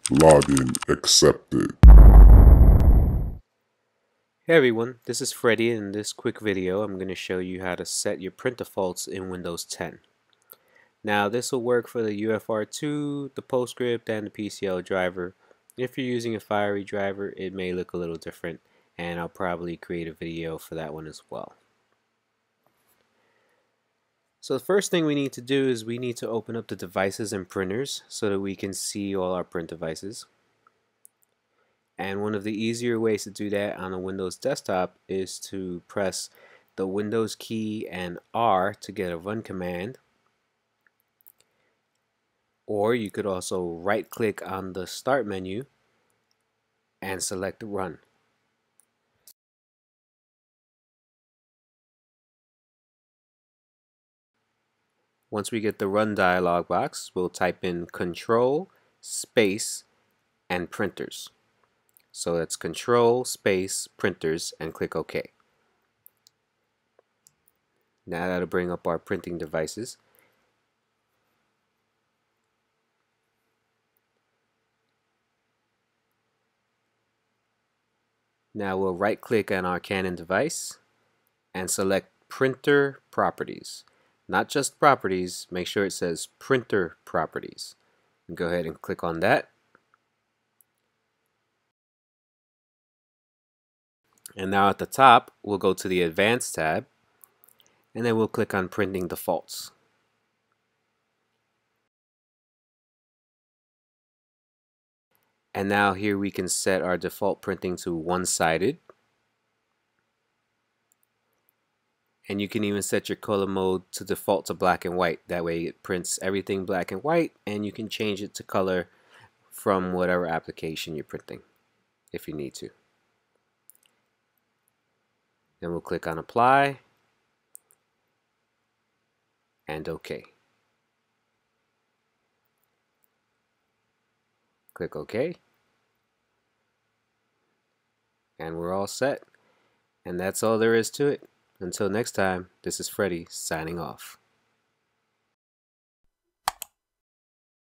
Login accepted. Hey everyone, this is Freddy, and in this quick video I'm going to show you how to set your print defaults in Windows 10. Now this will work for the UFRII, the PostScript, and the PCL driver. If you're using a UFRII driver, it may look a little different, and I'll probably create a video for that one as well. So the first thing we need to do is we need to open up the devices and printers so that we can see all our print devices. And one of the easier ways to do that on a Windows desktop is to press the Windows key and R to get a run command. Or you could also right click on the start menu and select run. Once we get the run dialog box, we'll type in control space and printers. So that's control space printers and click OK. Now that'll bring up our printing devices. Now we'll right click on our Canon device and select printer properties. Not just properties, make sure it says printer properties. And go ahead and click on that. And now at the top, we'll go to the Advanced tab, and then we'll click on Printing Defaults. And now here we can set our default printing to one-sided. And you can even set your color mode to default to black and white. That way it prints everything black and white, and you can change it to color from whatever application you're printing if you need to. Then we'll click on Apply and OK. Click OK. And we're all set. And that's all there is to it. Until next time, this is Freddy signing off.